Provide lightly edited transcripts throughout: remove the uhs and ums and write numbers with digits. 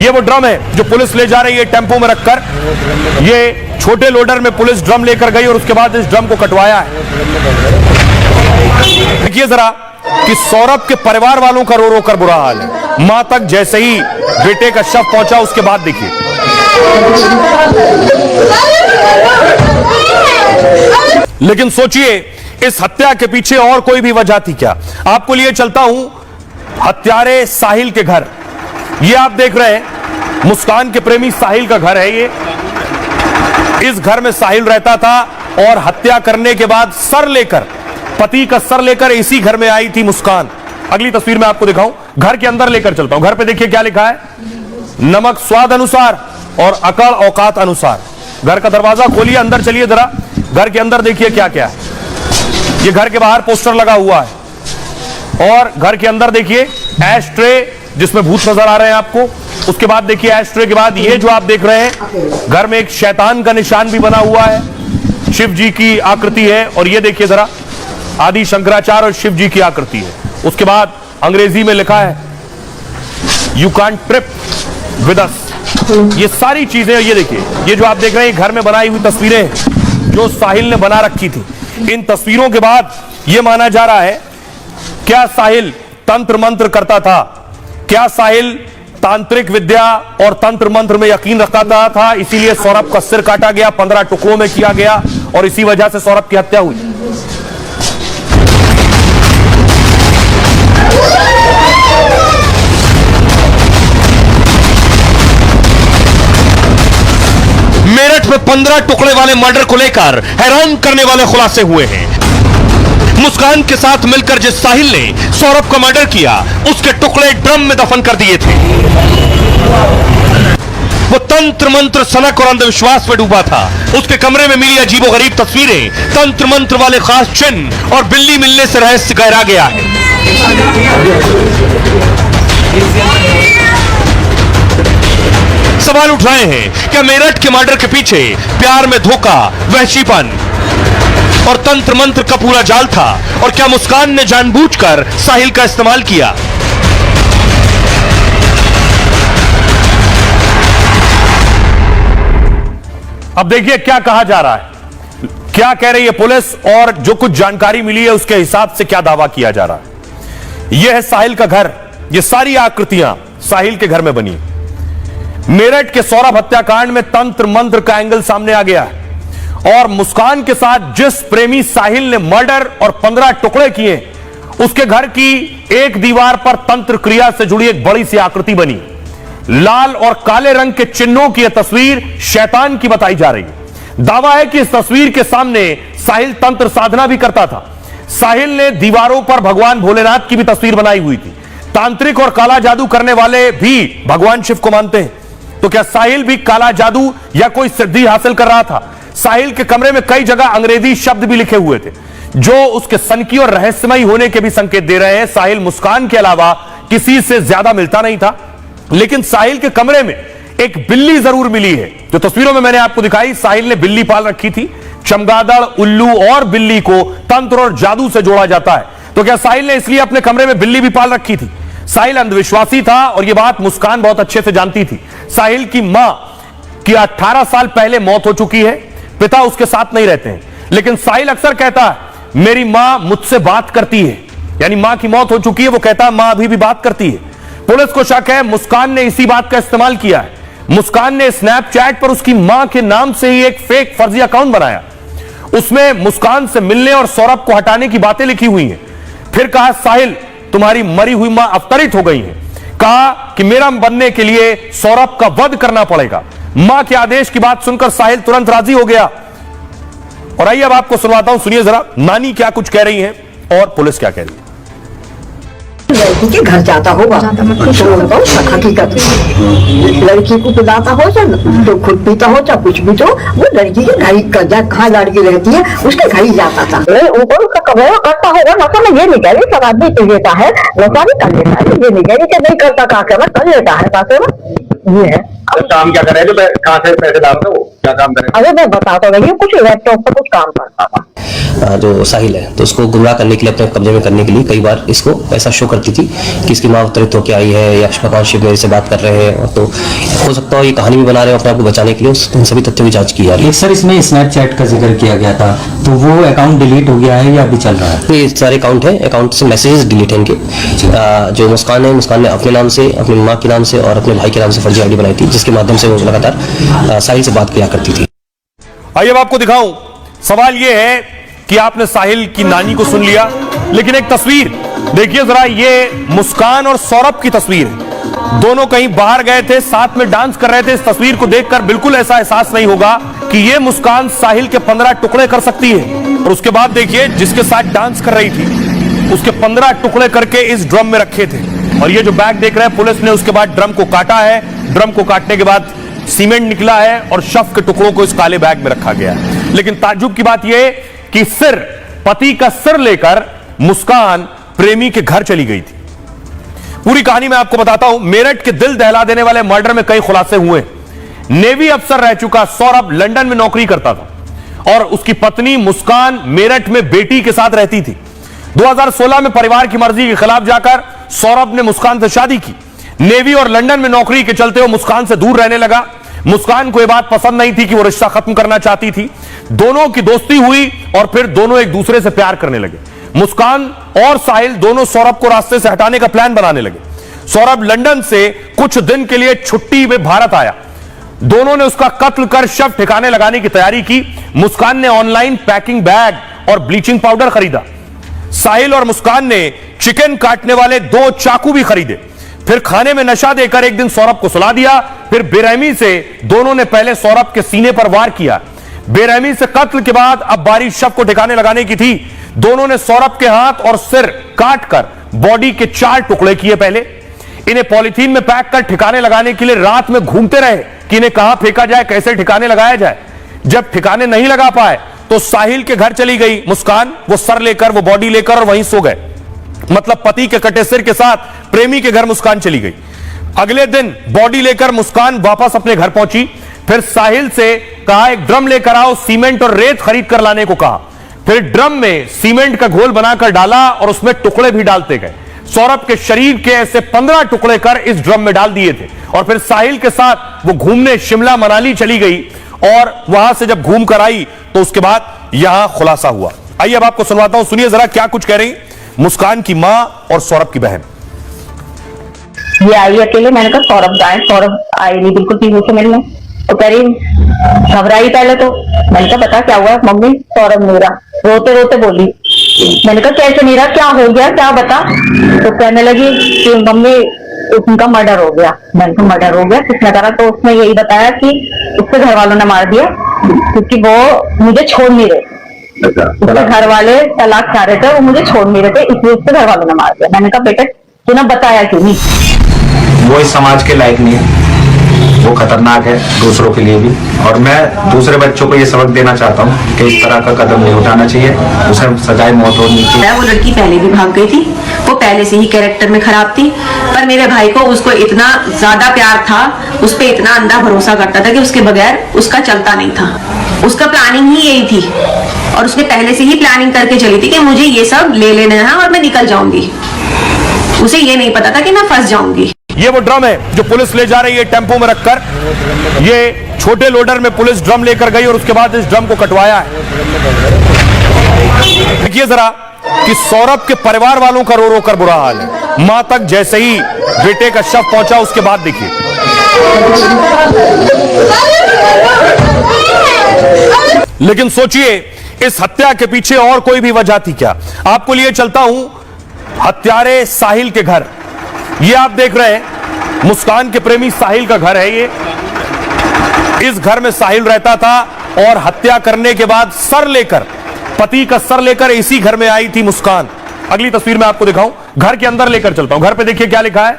ये वो ड्रम है जो पुलिस ले जा रही है टेंपो में रखकर। ये छोटे लोडर में पुलिस ड्रम लेकर गई और उसके बाद इस ड्रम को कटवाया है। देखिए जरा कि सौरभ के परिवार वालों का रो रो कर बुरा हाल है। मां तक जैसे ही बेटे का शव पहुंचा उसके बाद देखिए, लेकिन सोचिए इस हत्या के पीछे और कोई भी वजह थी क्या? आपको लिए चलता हूं हत्यारे साहिल के घर। ये आप देख रहे हैं मुस्कान के प्रेमी साहिल का घर है ये। इस घर में साहिल रहता था और हत्या करने के बाद सर लेकर, पति का सर लेकर इसी घर में आई थी मुस्कान। अगली तस्वीर में आपको दिखाऊं, घर के अंदर लेकर चलता हूं। घर पे देखिए क्या लिखा है, नमक स्वाद अनुसार और अकड़ औकात अनुसार। घर का दरवाजा खोलिए, अंदर चलिए जरा। घर के अंदर देखिए क्या क्या है। ये घर के बाहर पोस्टर लगा हुआ है और घर के अंदर देखिए ऐश ट्रे जिसमें भूत नजर आ रहे हैं आपको। उसके बाद देखिए ऐश ट्रे के बाद ये जो आप देख रहे हैं, घर में एक शैतान का निशान भी बना हुआ है। शिव जी की आकृति है और ये देखिए जरा आदि शंकराचार्य और शिव जी की आकृति है। उसके बाद अंग्रेजी में लिखा है you can't trip with us. ये सारी चीजें, ये देखिए ये जो आप देख रहे हैं घर में बनाई हुई तस्वीरें जो साहिल ने बना रखी थी। इन तस्वीरों के बाद यह माना जा रहा है क्या साहिल तंत्र मंत्र करता था? क्या साहिल तांत्रिक विद्या और तंत्र मंत्र में यकीन रखता था? इसीलिए सौरभ का सिर काटा गया, 15 टुकड़ों में किया गया और इसी वजह से सौरभ की हत्या हुई। मेरठ में 15 टुकड़े वाले मर्डर को लेकर हैरान करने वाले खुलासे हुए हैं। मुस्कान के साथ मिलकर जिस साहिल ने सौरभ का मर्डर किया, उसके टुकड़े ड्रम में दफन कर दिए थे। वो तंत्र मंत्र, सनक और अंधविश्वास में डूबा था। उसके कमरे में मिली अजीबोगरीब तस्वीरें, तंत्र मंत्र वाले खास चिन्ह और बिल्ली मिलने से रहस्य गहरा गया है। सवाल उठ रहे हैं क्या मेरठ के मर्डर के पीछे प्यार में धोखा, वहशीपन और तंत्र मंत्र का पूरा जाल था? और क्या मुस्कान ने जानबूझकर साहिल का इस्तेमाल किया? अब देखिए क्या कहा जा रहा है, क्या कह रही है पुलिस और जो कुछ जानकारी मिली है उसके हिसाब से क्या दावा किया जा रहा है। यह है साहिल का घर। यह सारी आकृतियां साहिल के घर में बनी। मेरठ के सौरभ हत्याकांड में तंत्र मंत्र का एंगल सामने आ गया है और मुस्कान के साथ जिस प्रेमी साहिल ने मर्डर और 15 टुकड़े किए, उसके घर की एक दीवार पर तंत्र क्रिया से जुड़ी एक बड़ी सी आकृति बनी। लाल और काले रंग के चिन्हों की यह तस्वीर शैतान की बताई जा रही है। दावा है कि इस तस्वीर के सामने साहिल तंत्र साधना भी करता था। साहिल ने दीवारों पर भगवान भोलेनाथ की भी तस्वीर बनाई हुई थी। तांत्रिक और काला जादू करने वाले भी भगवान शिव को मानते हैं। तो क्या साहिल भी काला जादू या कोई सिद्धि हासिल कर रहा था? साहिल के कमरे में कई जगह अंग्रेजी शब्द भी लिखे हुए थे जो उसके सनकी और रहस्यमयी होने के भी संकेत दे रहे हैं। साहिल मुस्कान के अलावा किसी से ज्यादा मिलता नहीं था, लेकिन साहिल के कमरे में एक बिल्ली जरूर मिली है। जो तस्वीरों में मैंने आपको दिखाई, साहिल ने बिल्ली पाल रखी थी। चमगादड़, उल्लू और बिल्ली को तंत्र और जादू से जोड़ा जाता है। तो क्या साहिल ने इसलिए अपने कमरे में बिल्ली भी पाल रखी थी? साहिल अंधविश्वासी था और यह बात मुस्कान बहुत अच्छे से जानती थी। साहिल की मां की 18 साल पहले मौत हो चुकी है, पिता उसके साथ नहीं रहते हैं, लेकिन साहिल अक्सर कहता है मेरी मां मुझसे बात करती है। यानी मां की मौत हो चुकी है, वो कहता है मां अभी भी बात करती है। पुलिस को शक है मुस्कान ने इसी बात का इस्तेमाल किया है। मुस्कान ने स्नैपचैट पर उसकी मां के नाम से ही एक फेक फर्जी अकाउंट बनाया। उसमें मुस्कान से मिलने और सौरभ को हटाने की बातें लिखी हुई हैं। फिर कहा साहिल तुम्हारी मरी हुई मां अवतरित हो गई है। कहा कि मेरा बनने के लिए सौरभ का वध करना पड़ेगा। मां के आदेश की बात सुनकर साहिल तुरंत राजी हो गया। और आइए अब आपको सुनवाता हूं, सुनिए जरा नानी क्या कुछ कह रही हैं और पुलिस क्या कह रही है। लड़की के घर जाता होगा तो बताओ हकीकत लड़की को पिलाता हो तो खुद पीता हो चाहे कुछ भी, तो वो लड़की के घर कहाँ लड़की रहती है उसके घर ही जाता था। ऊपर उसका कमरा करता होगा, नशा में ये नहीं कह रही सब आदमी पी लेता है, नशा भी कर लेता है, ये नहीं कह रही कि नहीं करता, कहा कर लेता है, ये है। काम क्या करे, जो कहाँ से पैसे डालते वो क्या काम करे? अरे मैं बताता रही हूँ, कुछ लैपटॉप पर कुछ काम करता। जो साहिल है तो उसको गुमराह करने के लिए, अपने कब्जे में करने के लिए कई बार इसको ऐसा शो करती थी कि इसकी माँ अवतरित होकर आई है या भगवान शिव मेरे से बात कर रहे हैं, तो हो सकता है ये कहानी भी बना रहे हो अपने आप को बचाने के लिए। उन सभी तथ्यों की जांच की जा रही है। सर इसमें स्नैपचैट का जिक्र किया गया था, तो वो अकाउंट डिलीट हो गया है या अभी चल रहा है? ये सारे अकाउंट है, अकाउंट से मैसेजेस डिलीट है इनके। जो मुस्कान है, मुस्कान ने अपने नाम से, अपनी माँ के नाम से और अपने भाई के नाम से फर्जी आईडी बनाई थी, जिसके माध्यम से वो लगातार साहिल से बात किया करती थी। आइए अब आपको दिखाऊं। सवाल यह है कि आपने साहिल की नानी को सुन लिया, लेकिन एक तस्वीर देखिए जरा, ये मुस्कान और सौरभ की तस्वीर है। दोनों कहीं बाहर गए थे, साथ में डांस कर रहे थे। इस तस्वीर को देखकर बिल्कुल ऐसा एहसास नहीं होगा कि ये मुस्कान साहिल के 15 टुकड़े कर सकती है। और उसके बाद देखिए, जिसके साथ डांस कर रही थी उसके 15 टुकड़े करके इस ड्रम में रखे थे। और ये जो बैग देख रहे हैं, पुलिस ने उसके बाद ड्रम को काटा है। ड्रम को काटने के बाद सीमेंट निकला है और शव के टुकड़ों को इस काले बैग में रखा गया है। लेकिन ताज्जुब की बात यह कि सिर, पति का सिर लेकर मुस्कान प्रेमी के घर चली गई थी। पूरी कहानी मैं आपको बताता हूं। मेरठ के दिल दहला देने वाले मर्डर में कई खुलासे हुए। नेवी अफसर रह चुका सौरभ लंदन में नौकरी करता था और उसकी पत्नी मुस्कान मेरठ में बेटी के साथ रहती थी। 2016 में परिवार की मर्जी के खिलाफ जाकर सौरभ ने मुस्कान से शादी की। नेवी और लंदन में नौकरी के चलते वो मुस्कान से दूर रहने लगा। मुस्कान को यह बात पसंद नहीं थी कि वो रिश्ता खत्म करना चाहती थी। दोनों की दोस्ती हुई और फिर दोनों एक दूसरे से प्यार करने लगे। मुस्कान और साहिल दोनों सौरभ को रास्ते से हटाने का प्लान बनाने लगे। सौरभ लंदन से कुछ दिन के लिए छुट्टी में भारत आया। दोनों ने उसका कत्ल कर शव ठिकाने लगाने की तैयारी की। मुस्कान ने ऑनलाइन पैकिंग बैग और ब्लीचिंग पाउडर खरीदा। साहिल और मुस्कान ने चिकन काटने वाले 2 चाकू भी खरीदे। फिर खाने में नशा देकर एक दिन सौरभ को सुला दिया। फिर बेरहमी से दोनों ने पहले सौरभ के सीने पर वार किया। बेरहमी से कत्ल के बाद अब बारी शव को ठिकाने लगाने की थी। दोनों ने सौरभ के हाथ और सिर काटकर बॉडी के 4 टुकड़े किए। पहले इन्हें पॉलिथीन में पैक कर ठिकाने लगाने के लिए रात में घूमते रहे कि इन्हें कहां फेंका जाए, कैसे ठिकाने लगाया जाए। जब ठिकाने नहीं लगा पाए तो साहिल के घर चली गई मुस्कान। वो सर लेकर, वो बॉडी लेकर और वहीं सो गए। मतलब पति के कटे सिर के साथ प्रेमी के घर मुस्कान चली गई। अगले दिन बॉडी लेकर मुस्कान वापस अपने घर पहुंची। फिर साहिल से कहा एक ड्रम लेकर आओ, सीमेंट और रेत खरीद कर लाने को कहा। फिर ड्रम में सीमेंट का घोल बनाकर डाला और उसमें टुकड़े भी डालते गए। सौरभ के शरीर के ऐसे 15 टुकड़े कर इस ड्रम में डाल दिए थे। और फिर साहिल के साथ वो घूमने शिमला मनाली चली गई और वहां से जब घूम कर आई तो उसके बाद यहां खुलासा हुआ। आइए अब आपको सुनवाता हूं, सुनिए जरा क्या कुछ कह रही मुस्कान की मां और सौरभ की बहन। ये आई अकेले, मैंने कहा सौरभ जाए, सौरभ आई नहीं बिल्कुल भी मुझसे मिलने। तो कह रही घबराई पहले तो। मैंने कहा बता क्या हुआ? मम्मी सौरभ मेरा, रोते रोते बोली। मैंने कहा कैसे मेरा, क्या हो गया, क्या बता? तो कहने लगी कि मम्मी उनका मर्डर हो गया। मैंने कहा मर्डर हो गया, किसने करा? तो उसने यही बताया कि उसके घर वालों ने मार दिया क्योंकि वो मुझे छोड़ नहीं रहे। उसके घर वाले तलाक चाह रहे थे, वो मुझे छोड़ नहीं रहे थे, इसलिए उसके घर वालों ने मार दिया। मैंने कहा बेटे तूने बताया क्यों नहीं? वो इस समाज के लायक नहीं है, वो खतरनाक है दूसरों के लिए भी। और मैं दूसरे बच्चों को ये सबक देना चाहता हूँ कि इस तरह का कदम नहीं उठाना चाहिए, उसे सजाए मौत होनी चाहिए। वो लड़की पहले भी भाग गई थी, वो पहले से ही कैरेक्टर में खराब थी, पर मेरे भाई को उसको इतना ज्यादा प्यार था, उस पर इतना अंधा भरोसा करता था कि उसके बगैर उसका चलता नहीं था। उसका प्लानिंग ही यही थी और उसने पहले से ही प्लानिंग करके चली थी कि मुझे ये सब ले लेना है और मैं निकल जाऊंगी। उसे ये नहीं पता था कि मैं फंस जाऊंगी। ये वो ड्रम है जो पुलिस ले जा रही है टेंपो में रखकर। ये छोटे लोडर में पुलिस ड्रम लेकर गई और उसके बाद इस ड्रम को कटवाया है। देखिए जरा कि सौरभ के परिवार वालों का रो रो कर बुरा हाल है। मां तक जैसे ही बेटे का शव पहुंचा उसके बाद देखिए। लेकिन सोचिए इस हत्या के पीछे और कोई भी वजह थी क्या? आपको लिए चलता हूं हत्यारे साहिल के घर। ये आप देख रहे हैं मुस्कान के प्रेमी साहिल का घर है। ये इस घर में साहिल रहता था और हत्या करने के बाद सर लेकर, पति का सर लेकर इसी घर में आई थी मुस्कान। अगली तस्वीर में आपको दिखाऊं, घर के अंदर लेकर चलता हूं। घर पे देखिए क्या लिखा है,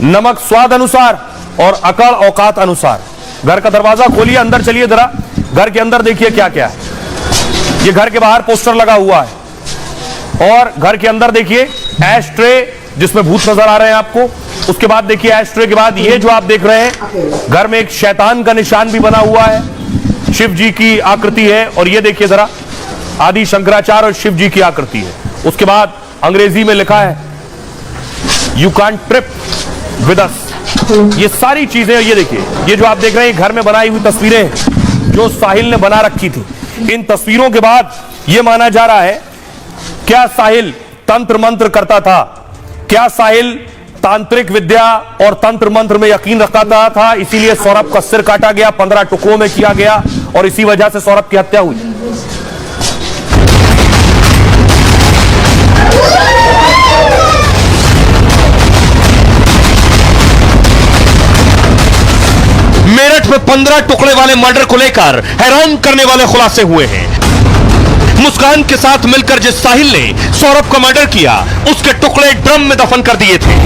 नमक स्वाद अनुसार और अकड़ औकात अनुसार। घर का दरवाजा खोलिए, अंदर चलिए जरा। घर के अंदर देखिए क्या क्या है। ये घर के बाहर पोस्टर लगा हुआ है और घर के अंदर देखिए ऐश ट्रे जिसमें भूत नजर आ रहे हैं आपको। उसके बाद देखिए एस्ट्रे के बाद ये जो आप देख रहे हैं घर में एक शैतान का निशान भी बना हुआ है, शिव जी की आकृति है। और ये देखिए जरा आदि शंकराचार्य और शिव जी की आकृति है। उसके बाद अंग्रेजी में लिखा है you can't trip with us. ये सारी चीजें, ये देखिए ये जो आप देख रहे हैं घर में बनाई हुई तस्वीरें जो साहिल ने बना रखी थी। इन तस्वीरों के बाद यह माना जा रहा है क्या साहिल तंत्र मंत्र करता था, क्या साहिल तांत्रिक विद्या और तंत्र मंत्र में यकीन रखता था, इसीलिए सौरभ का सिर काटा गया, 15 टुकड़ों में किया गया और इसी वजह से सौरभ की हत्या हुई। मेरठ में 15 टुकड़े वाले मर्डर को लेकर हैरान करने वाले खुलासे हुए हैं। मुस्कान के साथ मिलकर जिस साहिल ने सौरभ का मर्डर किया, उसके टुकड़े ड्रम में दफन कर दिए थे।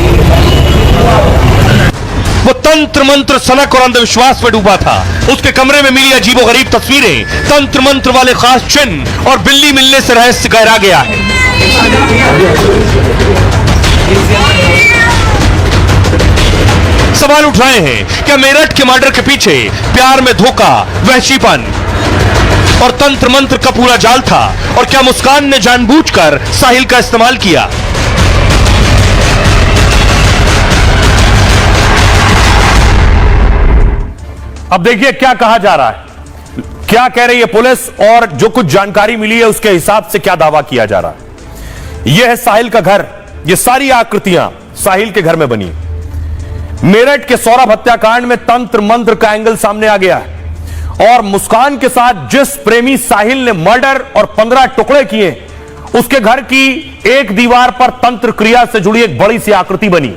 वो तंत्र मंत्र, सनक और अंधविश्वास में डूबा था। उसके कमरे में मिली अजीबोगरीब तस्वीरें, तंत्र मंत्र वाले खास चिन्ह और बिल्ली मिलने से रहस्य गहरा गया है। सवाल उठ रहे हैं क्या मेरठ के मर्डर के पीछे प्यार में धोखा, वहशीपन और तंत्र मंत्र का पूरा जाल था, और क्या मुस्कान ने जानबूझकर साहिल का इस्तेमाल किया? अब देखिए क्या कहा जा रहा है, क्या कह रही है पुलिस और जो कुछ जानकारी मिली है उसके हिसाब से क्या दावा किया जा रहा है। यह है साहिल का घर, ये सारी आकृतियां साहिल के घर में बनी। मेरठ के सौरभ हत्याकांड में तंत्र मंत्र का एंगल सामने आ गया है और मुस्कान के साथ जिस प्रेमी साहिल ने मर्डर और 15 टुकड़े किए, उसके घर की एक दीवार पर तंत्र क्रिया से जुड़ी एक बड़ी सी आकृति बनी।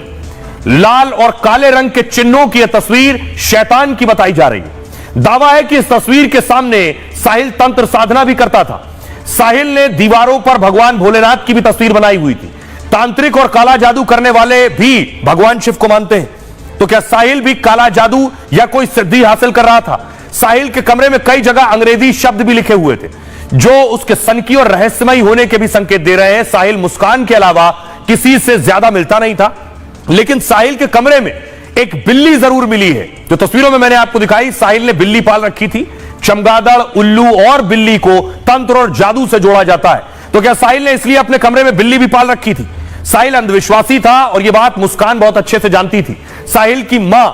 लाल और काले रंग के चिन्हों की यह तस्वीर शैतान की बताई जा रही है। दावा है कि इस तस्वीर के सामने साहिल तंत्र साधना भी करता था। साहिल ने दीवारों पर भगवान भोलेनाथ की भी तस्वीर बनाई हुई थी। तांत्रिक और काला जादू करने वाले भी भगवान शिव को मानते हैं, तो क्या साहिल भी काला जादू या कोई सिद्धि हासिल कर रहा था? साहिल के कमरे में कई जगह अंग्रेजी शब्द भी लिखे हुए थे जो उसके सनकी और रहस्यमयी होने के भी संकेत दे रहे हैं। साहिल मुस्कान के अलावा किसी से ज्यादा मिलता नहीं था, लेकिन साहिल के कमरे में एक बिल्ली जरूर मिली है जो तस्वीरों में मैंने आपको दिखाई। साहिल ने बिल्ली पाल रखी थी। चमगादड़, उल्लू और बिल्ली को तंत्र और जादू से जोड़ा जाता है, तो क्या साहिल ने इसलिए अपने कमरे में बिल्ली भी पाल रखी थी? साहिल अंधविश्वासी था और यह बात मुस्कान बहुत अच्छे से जानती थी। साहिल की मां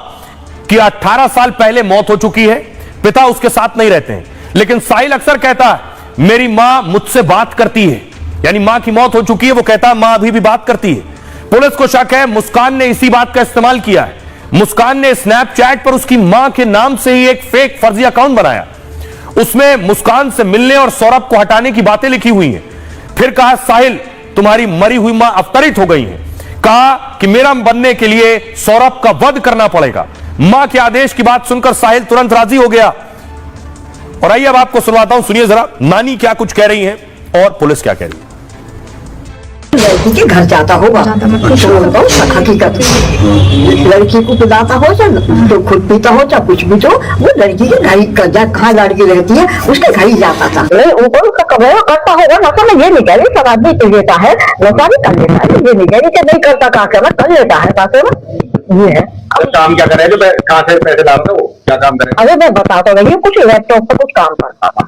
की 18 साल पहले मौत हो चुकी है, पिता उसके साथ नहीं रहते हैं, लेकिन साहिल अक्सर कहता है मेरी मां मुझसे बात करती है, यानी मां की मौत हो चुकी है, वो कहता है मां अभी भी बात करती है। पुलिस को शक है मुस्कान ने इसी बात का इस्तेमाल किया है। मुस्कान ने स्नैपचैट पर उसकी मां के नाम से ही एक फेक फर्जी अकाउंट बनाया, उसमें मुस्कान से मिलने और सौरभ को हटाने की बातें लिखी हुई हैं। फिर कहा साहिल तुम्हारी मरी हुई मां अवतरित हो गई है, कहा कि मेरा बनने के लिए सौरभ का वध करना पड़ेगा। मां के आदेश की बात सुनकर साहिल तुरंत राजी हो गया। और आइए अब आपको सुनवाता हूं, सुनिए जरा नानी क्या कुछ कह रही हैं और पुलिस क्या कह रही है। लड़की के घर जाता होगा तो बताओ हकीकत, लड़की को पिलाता हो तो खुद पीता हो चाहे कुछ भी, तो वो लड़की के घर कहाँ लड़की रहती है उसके घर ही जाता था। ऊपर उसका कमरा करता होगा, नशा में ये नहीं कह रही सब आदमी पी लेता है, नशा भी कर लेता है, ये नहीं कह रही कि नहीं करता, कहा कर लेता है पासे में। ये है काम क्या करे, जो कहाँ से पैसे डालते हो, क्या काम करे? अरे मैं बताता रही हूँ, कुछ लैपटॉप पर कुछ काम करता।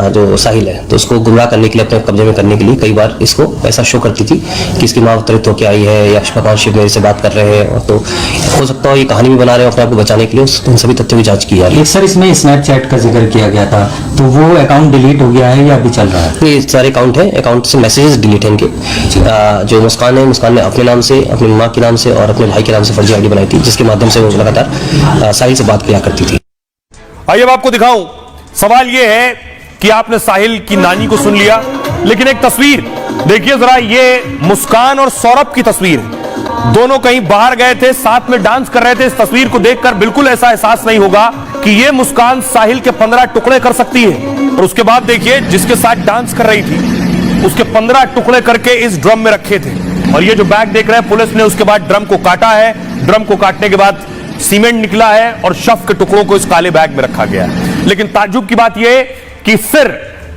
जो साहिल है तो उसको गुमराह करने के लिए, अपने कब्जे में करने के लिए कई बार इसको ऐसा शो करती थी कि इसकी माँ अवतरित होकर आई है या भगवान शिव मेरे से बात कर रहे हैं, तो हो सकता है ये कहानी भी बना रहे हो अपने आप को बचाने के लिए। उन सभी तथ्यों की जांच की जा रही है। सर इसमें स्नैपचैट का जिक्र किया गया था, तो वो अकाउंट डिलीट हो गया है या अभी चल रहा है? ये सारे अकाउंट है, अकाउंट से मैसेजेस डिलीट है इनके। जो मुस्कान ने अपने नाम से, अपनी माँ के नाम से और अपने भाई के नाम से फर्जी आईडी बनाई थी, जिसके माध्यम से वो लगातार साहिल से बात किया करती थी। आइए अब आपको दिखाऊं, सवाल यह है कि आपने साहिल की नानी को सुन लिया, लेकिन एक तस्वीर देखिए जरा, ये मुस्कान और सौरभ की तस्वीर है। दोनों कहीं बाहर गए थे, साथ में डांस कर रहे थे। इस तस्वीर को देखकर बिल्कुल ऐसा एहसास नहीं होगा कि ये मुस्कान साहिल के 15 टुकड़े कर सकती है। और उसके बाद देखिए जिसके साथ डांस कर रही थी उसके 15 टुकड़े करके इस ड्रम में रखे थे। और ये जो बैग देख रहे हैं, पुलिस ने उसके बाद ड्रम को काटा है। ड्रम को काटने के बाद सीमेंट निकला है और शव के टुकड़ों को इस काले बैग में रखा गया है। लेकिन ताज्जुब की बात यह कि सिर,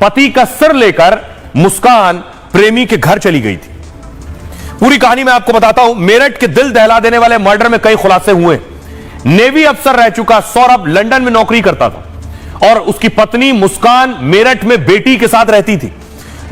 पति का सिर लेकर मुस्कान प्रेमी के घर चली गई थी। पूरी कहानी मैं आपको बताता हूं। मेरठ के दिल दहला देने वाले मर्डर में कई खुलासे हुए। नेवी अफसर रह चुका सौरभ लंदन में नौकरी करता था और उसकी पत्नी मुस्कान मेरठ में बेटी के साथ रहती थी।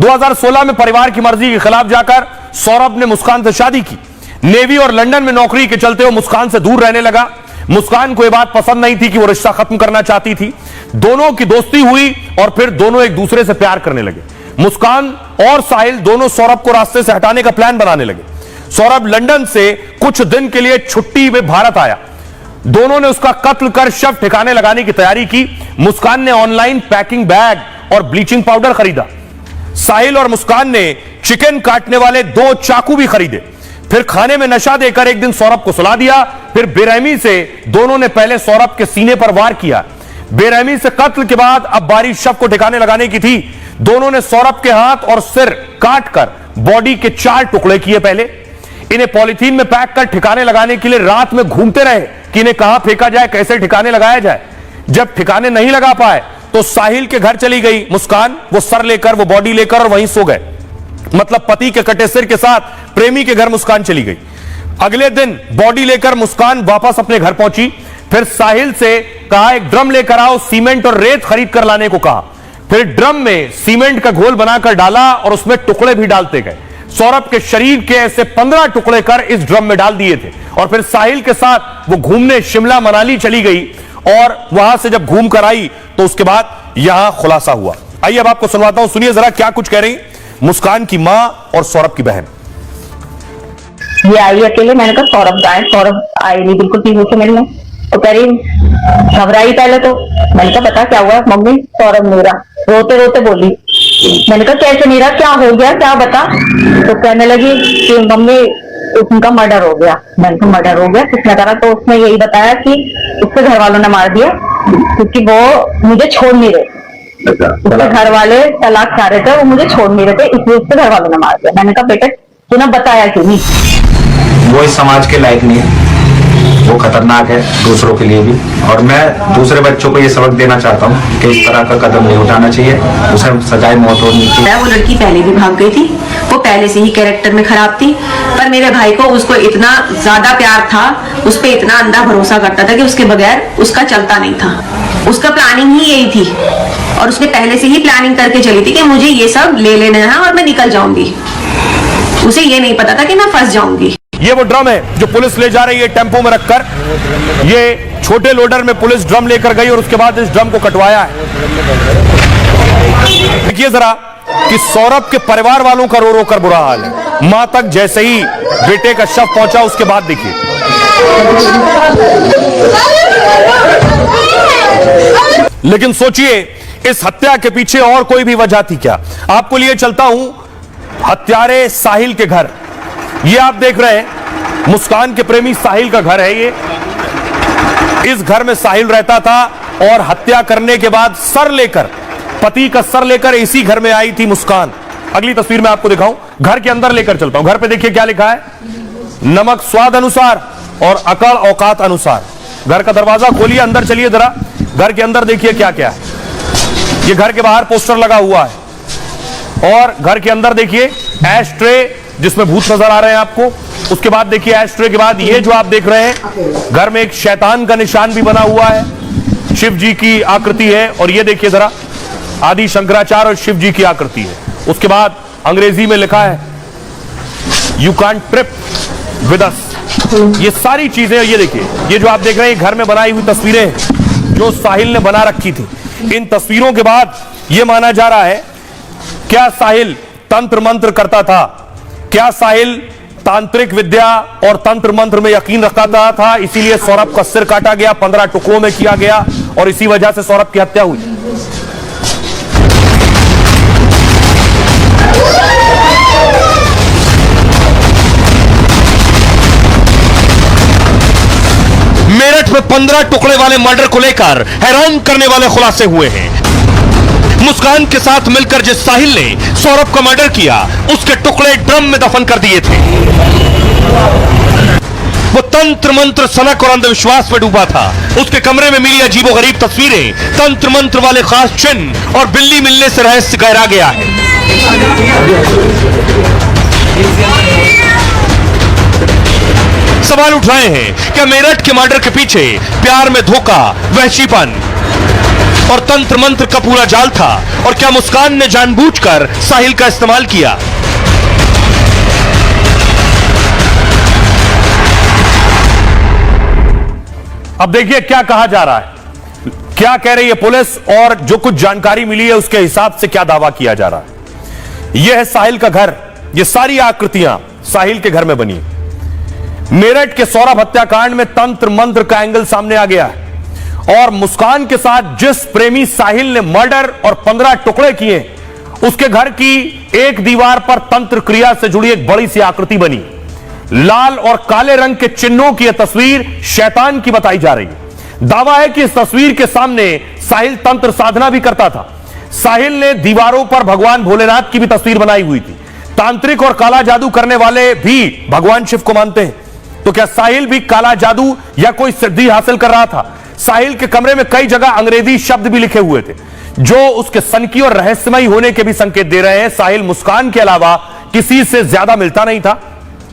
2016 में परिवार की मर्जी के खिलाफ जाकर सौरभ ने मुस्कान से शादी की। नेवी और लंदन में नौकरी के चलते वो मुस्कान से दूर रहने लगा। मुस्कान को यह बात पसंद नहीं थी कि वो रिश्ता खत्म करना चाहती थी। दोनों की दोस्ती हुई और फिर दोनों एक दूसरे से प्यार करने लगे। मुस्कान और साहिल दोनों सौरभ को रास्ते से हटाने का प्लान बनाने लगे। सौरभ लंदन से कुछ दिन के लिए छुट्टी में भारत आया। दोनों ने उसका कत्ल कर शव ठिकाने लगाने की तैयारी की। मुस्कान ने ऑनलाइन पैकिंग बैग और ब्लीचिंग पाउडर खरीदा। साहिल और मुस्कान ने चिकन काटने वाले 2 चाकू भी खरीदे। फिर खाने में नशा देकर एक दिन सौरभ को सुला दिया। फिर बेरहमी से दोनों ने पहले सौरभ के सीने पर वार किया। बेरहमी से कत्ल के बाद अब बारी शव को ठिकाने लगाने की थी। दोनों ने सौरभ के हाथ और सिर काटकर बॉडी के 4 टुकड़े किए। पहले इन्हें पॉलिथीन में पैक कर ठिकाने लगाने के लिए रात में घूमते रहे कि इन्हें कहां फेंका जाए, कैसे ठिकाने लगाया जाए। जब ठिकाने नहीं लगा पाए तो साहिल के घर चली गई मुस्कान। वो सर लेकर, वो बॉडी लेकर और वहीं सो गए। मतलब पति के कटे सिर के साथ प्रेमी के घर मुस्कान चली गई। अगले दिन बॉडी लेकर मुस्कान वापस अपने घर पहुंची। फिर साहिल से कहा एक ड्रम लेकर आओ, सीमेंट और रेत खरीद कर लाने को कहा। फिर ड्रम में सीमेंट का घोल बनाकर डाला और उसमें टुकड़े भी डालते गए। सौरभ के शरीर के ऐसे 15 टुकड़े कर इस ड्रम में डाल दिए थे और फिर साहिल के साथ वो घूमने शिमला मनाली चली गई और वहां से जब घूम कर आई तो उसके बाद यहां खुलासा हुआ। आइए अब आपको सुनवाता हूं, सुनिए जरा क्या कुछ कह रही मुस्कान की मां और सौरभ की बहन। ये आई अकेले, मैंने कहा सौरभ जाए, सौरभ आए नहीं बिल्कुल भी मुझसे मिलने। तो कह रही घबराई पहले तो। मैंने कहा बता क्या हुआ मम्मी? सौरभ मेरा रोते रोते बोली। मैंने कहा कैसे मेरा, क्या हो गया, क्या बता? तो कहने लगी कि मम्मी उनका मर्डर हो गया। मैंने कहा मर्डर हो गया, किसने करा? तो उसने यही बताया कि उसके घर वालों ने मार दिया क्योंकि वो मुझे छोड़ नहीं रहे। उसके घर वाले तलाक खा रहे थे, वो मुझे छोड़ नहीं रहे थे, इसलिए उसके घर वालों ने मार दिया। मैंने कहा बेटे तूने बताया क्यों नहीं? वो इस समाज के लायक नहीं है, वो खतरनाक है दूसरों के लिए भी। और मैं दूसरे बच्चों को ये सबक देना चाहता हूँ कि इस तरह का कदम नहीं उठाना चाहिए, उसे सजाए मौत होनी चाहिए। वो लड़की पहले भी भाग गई थी, वो पहले से ही कैरेक्टर में खराब थी, पर मेरे भाई को उसको इतना ज्यादा प्यार था, उस पर इतना अंधा भरोसा करता था कि उसके बगैर उसका चलता नहीं था। उसका प्लानिंग ही यही थी और उसने पहले से ही प्लानिंग करके चली थी कि मुझे ये सब ले लेना है और मैं निकल जाऊंगी। उसे ये नहीं पता था कि मैं फंस जाऊंगी। ये वो ड्रम है जो पुलिस ले जा रही है टेंपो में रखकर। ये छोटे लोडर में पुलिस ड्रम लेकर गई और उसके बाद इस ड्रम को कटवाया है। देखिए जरा कि सौरभ के परिवार वालों का रो रो कर बुरा हाल है। मां तक जैसे ही बेटे का शव पहुंचा उसके बाद देखिए। लेकिन सोचिए इस हत्या के पीछे और कोई भी वजह थी क्या? आपको लिए चलता हूं हत्यारे साहिल के घर। ये आप देख रहे हैं मुस्कान के प्रेमी साहिल का घर है। ये इस घर में साहिल रहता था और हत्या करने के बाद सर लेकर, पति का सर लेकर इसी घर में आई थी मुस्कान। अगली तस्वीर में आपको दिखाऊं, घर के अंदर लेकर चलता हूं। घर पे देखिए क्या लिखा है, नमक स्वाद अनुसार और अकड़ औकात अनुसार। घर का दरवाजा खोलिए, अंदर चलिए जरा। घर के अंदर देखिए क्या क्या है। ये घर के बाहर पोस्टर लगा हुआ है और घर के अंदर देखिए एश ट्रे जिसमें भूत नजर आ रहे हैं आपको। उसके बाद देखिए एश ट्रे के बाद ये जो आप देख रहे हैं घर में एक शैतान का निशान भी बना हुआ है, शिव जी की आकृति है। और ये देखिए जरा आदि शंकराचार्य और शिव जी की आकृति है। उसके बाद अंग्रेजी में लिखा है you can't trip with us. ये सारी चीजें, ये देखिए ये जो आप देख रहे हैं घर में बनाई हुई तस्वीरें जो साहिल ने बना रखी थी। इन तस्वीरों के बाद यह माना जा रहा है क्या साहिल तंत्र मंत्र करता था? क्या साहिल तांत्रिक विद्या और तंत्र मंत्र में यकीन रखता था? इसीलिए सौरभ का सिर काटा गया, 15 टुकड़ों में किया गया और इसी वजह से सौरभ की हत्या हुई। मेरठ में 15 टुकड़े वाले मर्डर को लेकर हैरान करने वाले खुलासे हुए हैं। मुस्कान के साथ मिलकर जिस साहिल ने सौरभ का मर्डर किया उसके टुकड़े ड्रम में दफन कर दिए थे। वो तंत्र मंत्र, सनक और अंधविश्वास में डूबा था। उसके कमरे में मिली अजीबोगरीब तस्वीरें, तंत्र मंत्र वाले खास चिन्ह और बिल्ली मिलने से रहस्य गहरा गया है। सवाल उठ रहे हैं क्या मेरठ के मर्डर के पीछे प्यार में धोखा, वहशीपन और तंत्र मंत्र का पूरा जाल था, और क्या मुस्कान ने जानबूझकर साहिल का इस्तेमाल किया? अब देखिए क्या कहा जा रहा है, क्या कह रही है पुलिस, और जो कुछ जानकारी मिली है उसके हिसाब से क्या दावा किया जा रहा है। यह है साहिल का घर। ये सारी आकृतियां साहिल के घर में बनी। मेरठ के सौरभ हत्याकांड में तंत्र मंत्र का एंगल सामने आ गया है, और मुस्कान के साथ जिस प्रेमी साहिल ने मर्डर और 15 टुकड़े किए, उसके घर की एक दीवार पर तंत्र क्रिया से जुड़ी एक बड़ी सी आकृति बनी। लाल और काले रंग के चिन्हों की यह तस्वीर शैतान की बताई जा रही है। दावा है कि इस तस्वीर के सामने साहिल तंत्र साधना भी करता था। साहिल ने दीवारों पर भगवान भोलेनाथ की भी तस्वीर बनाई हुई थी। तांत्रिक और काला जादू करने वाले भी भगवान शिव को मानते हैं, तो क्या साहिल भी काला जादू या कोई सिद्धि हासिल कर रहा था? साहिल के कमरे में कई जगह अंग्रेजी शब्द भी लिखे हुए थे, जो उसके सनकी और रहस्यमयी होने के भी संकेत दे रहे हैं। साहिल मुस्कान के अलावा किसी से ज्यादा मिलता नहीं था,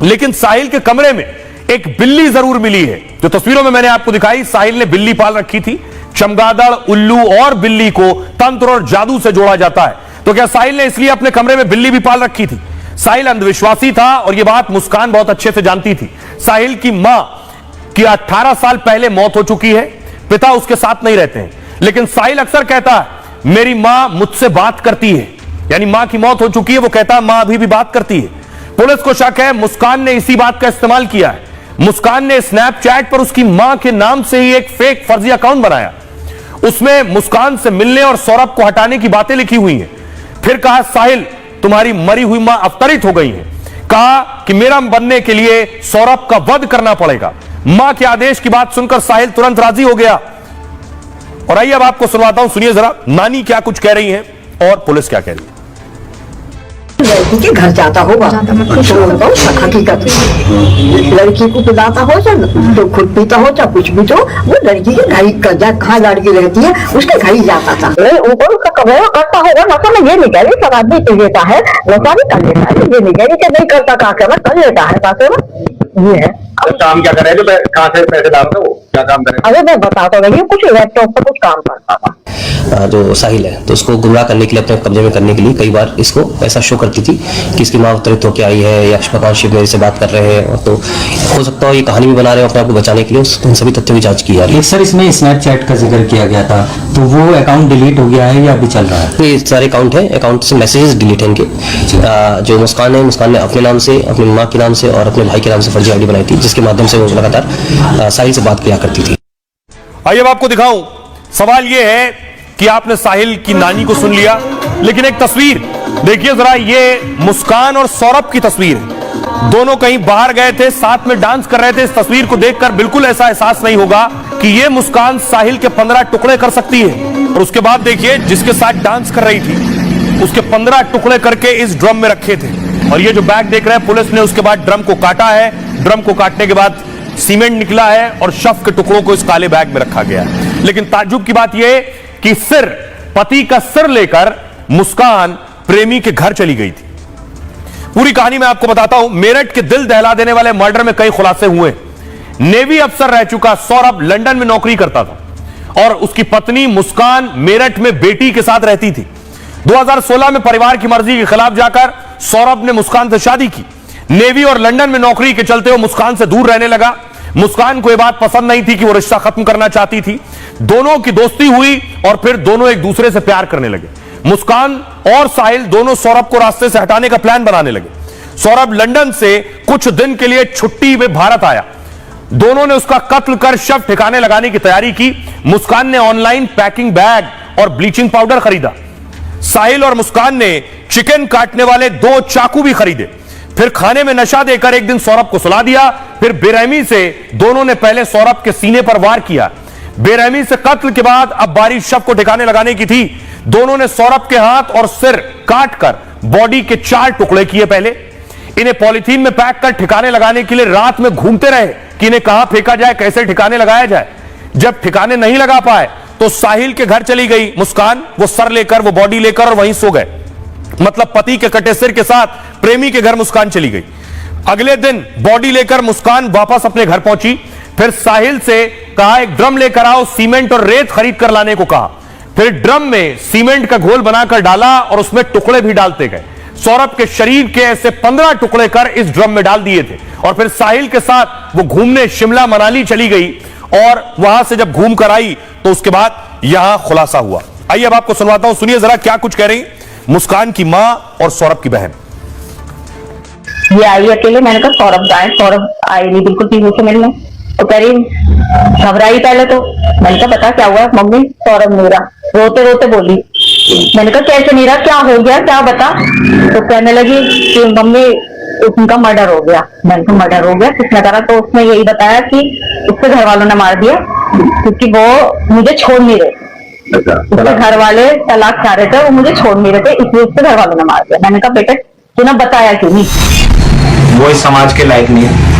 लेकिन साहिल के कमरे में एक बिल्ली जरूर मिली है, जो तस्वीरों में मैंने आपको दिखाई। साहिल ने बिल्ली पाल रखी थी। चमगादड़, उल्लू और बिल्ली को तंत्र और जादू से जोड़ा जाता है, तो क्या साहिल ने इसलिए अपने कमरे में बिल्ली भी पाल रखी थी? साहिल अंधविश्वासी था, और यह बात मुस्कान बहुत अच्छे से जानती थी। साहिल की मां की 18 साल पहले मौत हो चुकी है, पिता उसके साथ नहीं रहते हैं, लेकिन साहिल अक्सर कहता है मेरी मां मुझसे बात करती है, यानी मां की मौत हो चुकी है, वो कहता है मां अभी भी बात करती है। पुलिस को शक है मुस्कान ने इसी बात का इस्तेमाल किया है। मुस्कान ने स्नैपचैट पर उसकी मां के नाम से ही एक फेक फर्जी अकाउंट बनाया, उसमें मुस्कान से मिलने और सौरभ को हटाने की बातें लिखी हुई हैं। फिर कहा साहिल तुम्हारी मरी हुई मां अवतरित हो गई है, कहा कि मेरा बनने के लिए सौरभ का वध करना पड़ेगा। मां के आदेश की बात सुनकर साहिल तुरंत राजी हो गया। और आइए अब आपको सुनवाता हूं, सुनिए जरा नानी क्या कुछ कह रही हैं और पुलिस क्या कह रही है। लड़की के घर जाता होगा तो बताओ हकीकत, लड़की को पिलाता हो तो खुद पीता हो चाहे कुछ भी, तो वो लड़की के घर कहाँ लड़की रहती है उसके घर ही जाता था। ऊपर उसका कमरा करता होगा, नशा में ये नहीं कह रही, सब आदमी पी लेता है, नशा भी कर लेता है, ये नहीं कह रही कि नहीं करता, कहा कर लेता है, ये है। अब काम क्या करे, कहाँ से पैसे डालते हो, क्या काम करे? अरे मैं बताता रही हूँ, कुछ लैपटॉप पर कुछ काम करता। जो साहिल है तो उसको गुमराह करने के लिए, अपने कब्जे में करने के लिए कई बार इसको ऐसा शो करती थी कि इसकी माँ अवतरित होकर आई है या भगवान शिव मेरे से बात कर रहे हैं, तो हो सकता है ये कहानी भी बना रहे हैं अपने आप को बचाने के लिए। उन सभी तथ्यों की जांच की जा रही है। सर इसमें स्नैपचैट का जिक्र किया गया था, तो वो अकाउंट डिलीट हो गया है या अभी चल रहा है? ये सारे अकाउंट है, अकाउंट से मैसेजेस डिलीट हैं इनके। जो मुस्कान ने अपने नाम से, अपनी माँ के नाम से और अपने भाई के नाम से फर्जी आईडी बनाई थी, जिसके माध्यम से वो लगातार साहिल से बात किया करती थी। आइए अब आपको दिखाऊं। सवाल यह है कि आपने साहिल की नानी को सुन लिया, लेकिन एक तस्वीर देखिए जरा, ये मुस्कान और सौरभ की तस्वीर है। दोनों कहीं बाहर गए थे, साथ में डांस कर रहे थे। इस तस्वीर को देखकर बिल्कुल ऐसा एहसास नहीं होगा कि ये मुस्कान साहिल के 15 टुकड़े कर सकती है। और उसके बाद देखिए जिसके साथ डांस कर रही थी उसके 15 टुकड़े करके इस ड्रम में रखे थे। और ये जो बैग देख रहे हैं, पुलिस ने उसके बाद ड्रम को काटा है। ड्रम को काटने के बाद सीमेंट निकला है और शव के टुकड़ों को इस काले बैग में रखा गया है। लेकिन ताज्जुब की बात यह कि पति का सिर लेकर मुस्कान प्रेमी के घर चली गई थी। पूरी कहानी मैं आपको बताता हूं। मेरठ के दिल दहला देने वाले मर्डर में कई खुलासे हुए। नेवी अफसर रह चुका सौरभ लंदन में नौकरी करता था और उसकी पत्नी मुस्कान मेरठ में बेटी के साथ रहती थी। 2016 में परिवार की मर्जी के खिलाफ जाकर सौरभ ने मुस्कान से शादी की। नेवी और लंदन में नौकरी के चलते वो मुस्कान से दूर रहने लगा। मुस्कान को यह बात पसंद नहीं थी कि वो रिश्ता खत्म करना चाहती थी। दोनों की दोस्ती हुई और फिर दोनों एक दूसरे से प्यार करने लगे। मुस्कान और साहिल दोनों सौरभ को रास्ते से हटाने का प्लान बनाने लगे। सौरभ लंदन से कुछ दिन के लिए छुट्टी में भारत आया। दोनों ने उसका कत्ल कर शव ठिकाने लगाने की तैयारी की। मुस्कान ने ऑनलाइन पैकिंग बैग और ब्लीचिंग पाउडर खरीदा। साहिल और मुस्कान ने चिकन काटने वाले 2 चाकू भी खरीदे। फिर खाने में नशा देकर एक दिन सौरभ को सुला दिया। फिर बेरहमी से दोनों ने पहले सौरभ के सीने पर वार किया। बेरहमी से कत्ल के बाद अब बारी शव को ठिकाने लगाने की थी। दोनों ने सौरभ के हाथ और सिर काटकर बॉडी के 4 टुकड़े किए। पहले इन्हें पॉलिथीन में पैक कर ठिकाने लगाने के लिए रात में घूमते रहे कि इन्हें कहां फेंका जाए, कैसे ठिकाने लगाया जाए। जब ठिकाने नहीं लगा पाए तो साहिल के घर चली गई मुस्कान। वो सर लेकर, वो बॉडी लेकर और वहीं सो गए। मतलब पति के कटे सिर के साथ प्रेमी के घर मुस्कान चली गई। अगले दिन बॉडी लेकर मुस्कान वापस अपने घर पहुंची। फिर साहिल से कहा एक ड्रम लेकर आओ, सीमेंट और रेत खरीद कर लाने को कहा। फिर ड्रम में सीमेंट का घोल बनाकर डाला और उसमें टुकड़े भी डालते गए। सौरभ के शरीर के ऐसे 15 टुकड़े कर इस ड्रम में डाल दिए थे और फिर साहिल के साथ वो घूमने शिमला मनाली चली गई और वहां से जब घूम कर आई तो उसके बाद यहां खुलासा हुआ। आइए अब आपको सुनवाता हूं, सुनिए जरा क्या कुछ कह रही मुस्कान की मां और सौरभ की बहन। ये आई अकेले, मैंने कहा सौरभ जाए, सौरभ आई नहीं बिल्कुल ठीक से मिलने। तो कह रही घबराई पहले तो, मैंने कहा बता क्या हुआ मम्मी, सौरभ मेरा रोते रोते बोली। मैंने कहा कैसे नहीं रहा, क्या हो गया, क्या बता। तो कहने लगी कि मम्मी उनका मर्डर हो गया। मैंने कहा मर्डर हो गया, किसने करा। तो उसने यही बताया कि उसके घर वालों ने मार दिया क्योंकि वो मुझे छोड़ नहीं रहे। उसके घर वाले तलाक चाह रहे थे, वो मुझे छोड़ नहीं रहे थे, इसलिए उसके घर वालों ने मार दिया। मैंने कहा बेटे तूने बताया क्यों नहीं। वो इस समाज के लायक नहीं है,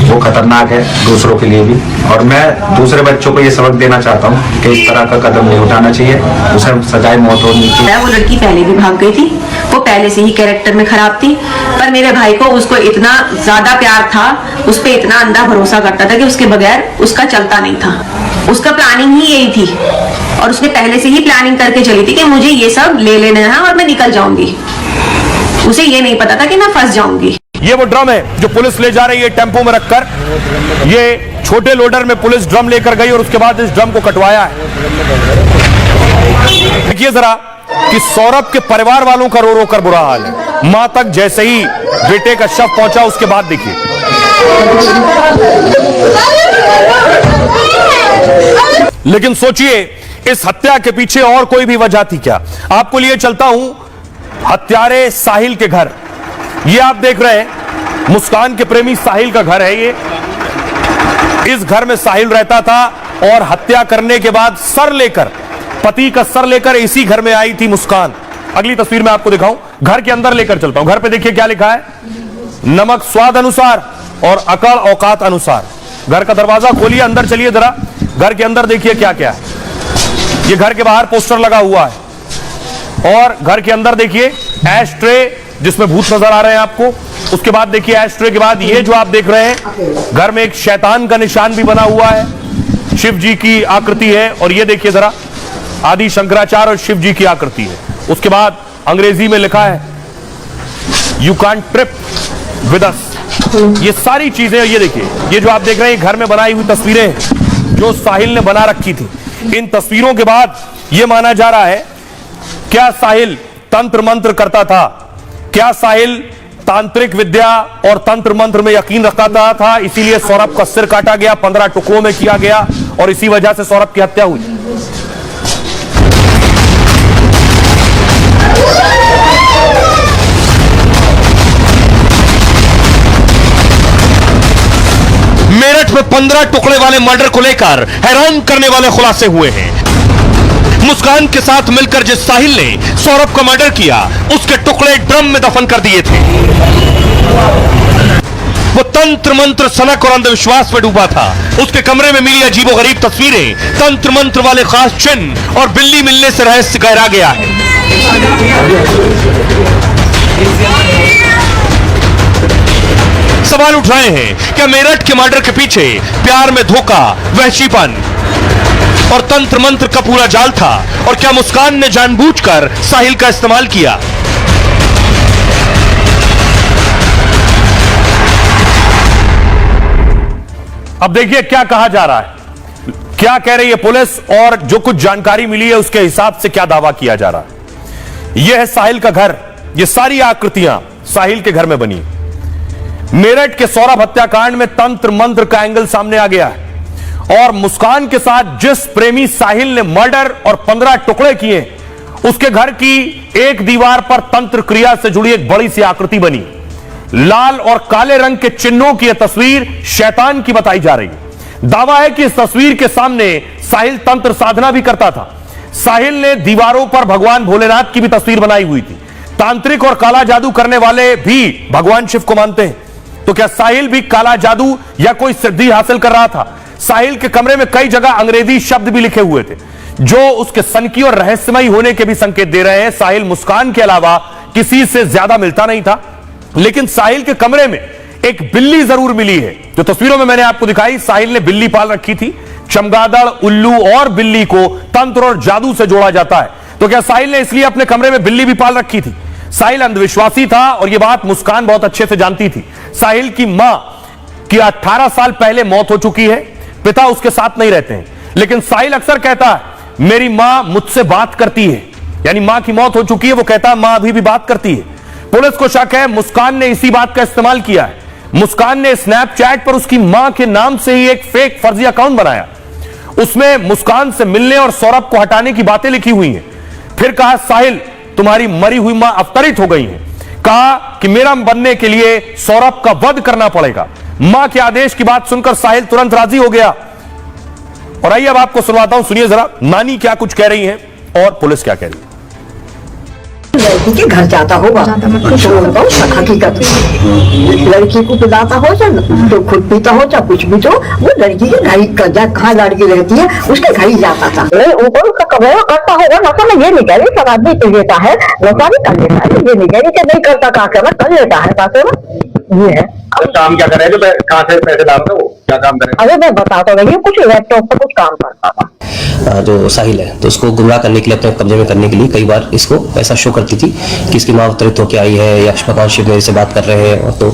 वो खतरनाक है दूसरों के लिए भी। और मैं दूसरे बच्चों को ये सबक देना चाहता हूँ कि इस तरह का कदम नहीं उठाना चाहिए, उसे सजाए मौत होनी चाहिए। वो लड़की पहले भी भाग गई थी, वो पहले से ही कैरेक्टर में खराब थी, पर मेरे भाई को उसको इतना ज्यादा प्यार था, उस पर इतना अंधा भरोसा करता था कि उसके बगैर उसका चलता नहीं था। उसका प्लानिंग ही यही थी और उसने पहले से ही प्लानिंग करके चली थी कि मुझे ये सब ले लेना है और मैं निकल जाऊंगी। उसे ये नहीं पता था कि मैं फंस जाऊंगी। ये वो ड्रम है जो पुलिस ले जा रही है टेंपो में रखकर। ये छोटे लोडर में पुलिस ड्रम लेकर गई और उसके बाद इस ड्रम को कटवाया है। देखिए जरा कि सौरभ के परिवार वालों का रो रो कर बुरा हाल है। मां तक जैसे ही बेटे का शव पहुंचा उसके बाद देखिए। लेकिन सोचिए इस हत्या के पीछे और कोई भी वजह थी क्या? आपको लिए चलता हूं हत्यारे साहिल के घर। ये आप देख रहे हैं मुस्कान के प्रेमी साहिल का घर है। ये इस घर में साहिल रहता था और हत्या करने के बाद सर लेकर, पति का सर लेकर इसी घर में आई थी मुस्कान। अगली तस्वीर में आपको दिखाऊं, घर के अंदर लेकर चलता हूं। घर पे देखिए क्या लिखा है, नमक स्वाद अनुसार और अकड़ औकात अनुसार। घर का दरवाजा खोलिए, अंदर चलिए जरा। घर के अंदर देखिए क्या क्या है। ये घर के बाहर पोस्टर लगा हुआ है और घर के अंदर देखिए एश ट्रे जिसमें भूत नजर आ रहे हैं आपको। उसके बाद देखिए एश ट्रे के बाद ये जो आप देख रहे हैं घर में एक शैतान का निशान भी बना हुआ है, शिव जी की आकृति है। और ये देखिए जरा आदि शंकराचार्य और शिव जी की आकृति है। उसके बाद अंग्रेजी में लिखा है you can trip with us. ये सारी चीजें, ये देखिए ये जो आप देख रहे हैं घर में बनाई हुई तस्वीरें जो साहिल ने बना रखी थी। इन तस्वीरों के बाद यह माना जा रहा है क्या साहिल तंत्र मंत्र करता था, क्या साहिल तांत्रिक विद्या और तंत्र मंत्र में यकीन रखता था, इसीलिए सौरभ का सिर काटा गया, 15 टुकड़ों में किया गया और इसी वजह से सौरभ की हत्या हुई। मेरठ में 15 टुकड़े वाले मर्डर को लेकर हैरान करने वाले खुलासे हुए हैं। मुस्कान के साथ मिलकर जिस साहिल ने सौरभ का मर्डर किया उसके टुकड़े ड्रम में दफन कर दिए थे। वो तंत्र मंत्र, सनक और अंधविश्वास में डूबा था। उसके कमरे में मिली अजीबोगरीब तस्वीरें, तंत्र मंत्र वाले खास चिन्ह और बिल्ली मिलने से रहस्य गहरा गया है। सवाल उठ रहे हैं क्या मेरठ के मर्डर के पीछे प्यार में धोखा, वहशीपन और तंत्र मंत्र का पूरा जाल था, और क्या मुस्कान ने जानबूझकर साहिल का इस्तेमाल किया? अब देखिए क्या कहा जा रहा है, क्या कह रही है पुलिस और जो कुछ जानकारी मिली है उसके हिसाब से क्या दावा किया जा रहा है। यह है साहिल का घर। यह सारी आकृतियां साहिल के घर में बनी। मेरठ के सौरभ हत्याकांड में तंत्र मंत्र का एंगल सामने आ गया है और मुस्कान के साथ जिस प्रेमी साहिल ने मर्डर और 15 टुकड़े किए उसके घर की एक दीवार पर तंत्र क्रिया से जुड़ी एक बड़ी सी आकृति बनी। लाल और काले रंग के चिन्हों की यह तस्वीर शैतान की बताई जा रही है। दावा है कि इस तस्वीर के सामने साहिल तंत्र साधना भी करता था। साहिल ने दीवारों पर भगवान भोलेनाथ की भी तस्वीर बनाई हुई थी। तांत्रिक और काला जादू करने वाले भी भगवान शिव को मानते हैं। तो क्या साहिल भी काला जादू या कोई सिद्धि हासिल कर रहा था? साहिल के कमरे में कई जगह अंग्रेजी शब्द भी लिखे हुए थे जो उसके सनकी और रहस्यमयी होने के भी संकेत दे रहे हैं। साहिल मुस्कान के अलावा किसी से ज्यादा मिलता नहीं था, लेकिन साहिल के कमरे में एक बिल्ली जरूर मिली है। जो तस्वीरों में मैंने आपको दिखाई, साहिल ने बिल्ली पाल रखी थी। चमगादड़, उल्लू और बिल्ली को तंत्र और जादू से जोड़ा जाता है। तो क्या साहिल ने इसलिए अपने कमरे में बिल्ली भी पाल रखी थी? साहिल अंधविश्वासी था और यह बात मुस्कान बहुत अच्छे से जानती थी। साहिल की मां की 18 साल पहले मौत हो चुकी है, पिता उसके साथ नहीं रहते हैं, लेकिन साहिल अक्सर कहता है मेरी मां मुझसे बात करती है, यानी मां की मौत हो चुकी है, वो कहता है मां अभी भी बात करती है। पुलिस को शक है मुस्कान ने इसी बात का इस्तेमाल किया है। मुस्कान ने स्नैपचैट पर उसकी मां के नाम से ही एक फेक फर्जी अकाउंट बनाया, उसमें मुस्कान से मिलने और सौरभ को हटाने की बातें लिखी हुई हैं। फिर कहा साहिल तुम्हारी मरी हुई मां अवतरित हो गई है, कहा कि मेरा बनने के लिए सौरभ का वध करना पड़ेगा। मां के आदेश की बात सुनकर साहिल तुरंत राजी हो गया। और आइए अब आपको सुनवाता हूं, सुनिए जरा नानी क्या कुछ कह रही हैं और पुलिस क्या कह रही है। लड़की के घर जाता होगा तो बताओ हकीकत, लड़की को पिलाता हो चाहे तो खुद पीता हो चाहे कुछ भी, तो वो लड़की के घर कहाँ लड़की रहती है उसके घर ही जाता था। ऊपर उसका कमरा करता होगा, नशा में ये नहीं कह रही, सब आदमी पी लेता है, नशा भी कर लेता है, ये नहीं कह रही कि नहीं करता, कहा कर लेता है, ये है। काम क्या करे, जो कहाँ से पैसे डालते हो, क्या काम करे? अरे मैं बताता रही हूँ, कुछ लैपटॉप पर कुछ काम करता था। जो साहिल है तो उसको गुमराह करने के लिए, अपने कब्जे में करने के लिए कई बार इसको ऐसा शो करती थी कि इसकी माँ अवतरित होकर आई है या भगवान शिव मेरे से बात कर रहे हैं, तो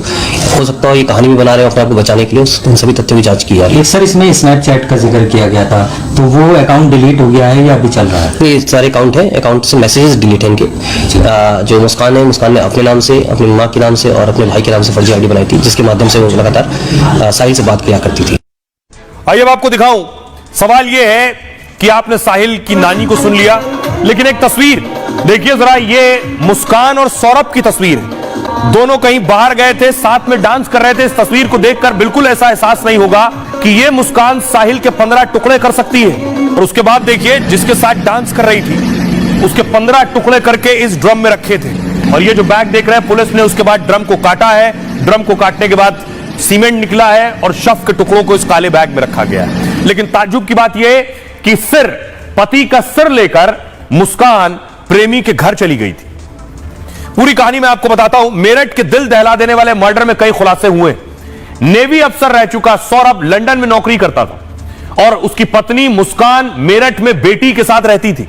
हो सकता है ये कहानी भी बना रहे हैं अपने आप को बचाने के लिए। उन सभी तथ्यों की जांच की जा रही है। सर इसमें स्नैपचैट का जिक्र किया गया था, तो वो अकाउंट डिलीट हो गया है या अभी चल रहा है? ये सारे अकाउंट है, अकाउंट से मैसेजेस डिलीट है इनके। जो मुस्कान है, मुस्कान ने अपने नाम से, अपनी माँ के नाम से और अपने भाई के नाम से फर्जी आईडी बनाई थी, जिसके माध्यम से वो लगातार साहिल से बात किया करती थी। आइए अब आपको दिखाऊं, सवाल यह है कि आपने साहिल की नानी को सुन लिया, लेकिन एक तस्वीर देखिए जरा, ये मुस्कान और सौरभ की तस्वीर है। दोनों कहीं बाहर गए थे, साथ में डांस कर रहे थे। इस तस्वीर को देखकर बिल्कुल ऐसा एहसास नहीं होगा कि ये मुस्कान साहिल के 15 टुकड़े कर सकती है। और उसके बाद देखिए जिसके साथ डांस कर रही थी उसके 15 टुकड़े करके इस ड्रम में रखे थे। और ये जो बैग देख रहे हैं, पुलिस ने उसके बाद ड्रम को काटा है। ड्रम को काटने के बाद सीमेंट निकला है और शव के टुकड़ों को इस काले बैग में रखा गया है। लेकिन ताज्जुब की बात यह कि सिर, पति का सिर लेकर मुस्कान प्रेमी के घर चली गई थी। पूरी कहानी मैं आपको बताता हूं। मेरठ के दिल दहला देने वाले मर्डर में कई खुलासे हुए। नेवी अफसर रह चुका सौरभ लंदन में नौकरी करता था और उसकी पत्नी मुस्कान मेरठ में बेटी के साथ रहती थी।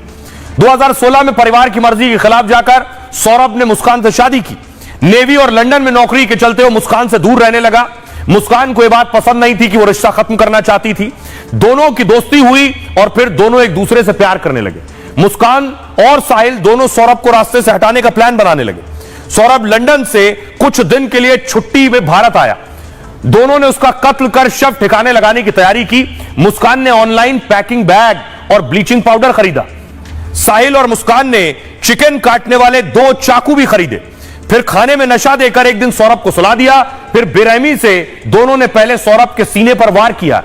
2016 में परिवार की मर्जी के खिलाफ जाकर सौरभ ने मुस्कान से शादी की। नेवी और लंदन में नौकरी के चलते वो मुस्कान से दूर रहने लगा। मुस्कान को यह बात पसंद नहीं थी कि वो रिश्ता खत्म करना चाहती थी। दोनों की दोस्ती हुई और फिर दोनों एक दूसरे से प्यार करने लगे। मुस्कान और साहिल दोनों सौरभ को रास्ते से हटाने का प्लान बनाने लगे। सौरभ लंदन से कुछ दिन के लिए छुट्टी में भारत आया। दोनों ने उसका कत्ल कर शव ठिकाने लगाने की तैयारी की। मुस्कान ने ऑनलाइन पैकिंग बैग और ब्लीचिंग पाउडर खरीदा। साहिल और मुस्कान ने चिकन काटने वाले 2 चाकू भी खरीदे। फिर खाने में नशा देकर एक दिन सौरभ को सुला दिया। फिर बेरहमी से दोनों ने पहले सौरभ के सीने पर वार किया।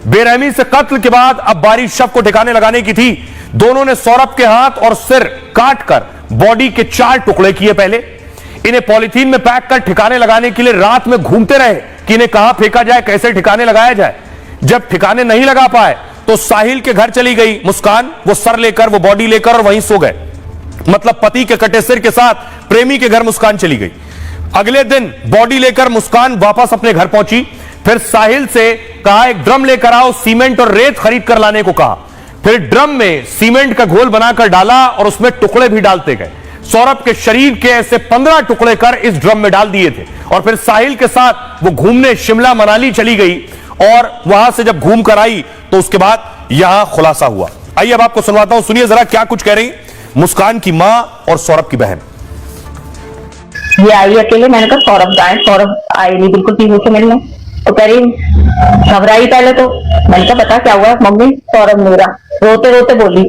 बेरहमी से कत्ल के बाद अब बारी शव को ठिकाने लगाने की थी। दोनों ने सौरभ के हाथ और सिर काटकर बॉडी के 4 टुकड़े किए। पहले इन्हें पॉलिथीन में पैक कर ठिकाने लगाने के लिए रात में घूमते रहे कि इन्हें कहां फेंका जाए, कैसे ठिकाने लगाया जाए। जब ठिकाने नहीं लगा पाए तो साहिल के घर चली गई मुस्कान। वो सर लेकर, वो बॉडी लेकर और वहीं सो गए। मतलब पति के कटे सिर के साथ प्रेमी के घर मुस्कान चली गई। अगले दिन बॉडी लेकर मुस्कान वापस अपने घर पहुंची। फिर साहिल से कहा एक ड्रम लेकर आओ, सीमेंट और रेत खरीद कर लाने को कहा। फिर ड्रम में सीमेंट का घोल बनाकर डाला और उसमें टुकड़े भी डालते गए। सौरभ के शरीर के ऐसे 15 टुकड़े कर इस ड्रम में डाल दिए थे। और फिर साहिल के साथ वो घूमने शिमला मनाली चली गई और वहां से जब घूम कर आई तो उसके बाद यहां खुलासा हुआ। आइए अब आपको सुनवाता हूं, सुनिए जरा क्या कुछ कह रही मुस्कान की मां और सौरभ की बहन। ये आई अकेले, मैंने कहा सौरभ जाए, सौरभ आई नहीं बिल्कुल भी मुझसे मिलने। तो कह रही घबराई पहले तो, मैंने कहा बता क्या हुआ मम्मी, सौरभ मेरा रोते रोते बोली।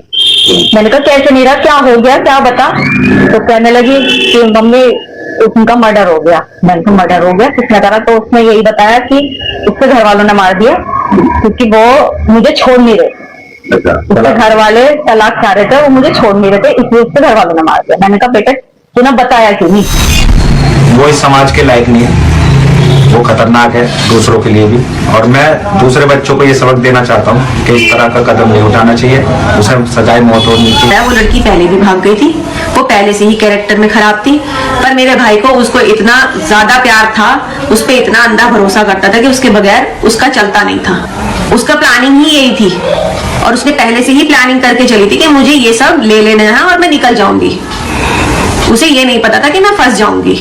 मैंने कहा कैसे मेरा, क्या हो गया, क्या बता। तो कहने लगी कि मम्मी उनका मर्डर हो गया। मैंने कहा मर्डर हो गया, किसने करा। तो उसने यही बताया कि उसके घर वालों ने मार दिया क्योंकि वो मुझे छोड़ नहीं रहे। उसके घर वाले तलाक चाह रहे थे, वो मुझे छोड़ नहीं रहे थे, इसलिए उसके घर वालों ने मार दिया। मैंने कहा बेटा तूने बताया क्यों नहीं। वो इस समाज के लायक नहीं है, वो खतरनाक है दूसरों के लिए भी। और मैं दूसरे बच्चों को ये सबक देना चाहता हूँ कि इस तरह का कदम नहीं उठाना चाहिए, उसे सजाए मौत होनी चाहिए। वो लड़की पहले भी भाग गई थी, वो पहले से ही कैरेक्टर में खराब थी, पर मेरे भाई को उसको इतना ज्यादा प्यार था, उस पर इतना अंधा भरोसा करता था कि उसके बगैर उसका चलता नहीं था। उसका प्लानिंग ही यही थी और उसने पहले से ही प्लानिंग करके चली थी कि मुझे ये सब ले लेना है और मैं निकल जाऊंगी। उसे ये नहीं पता था कि मैं फंस जाऊंगी।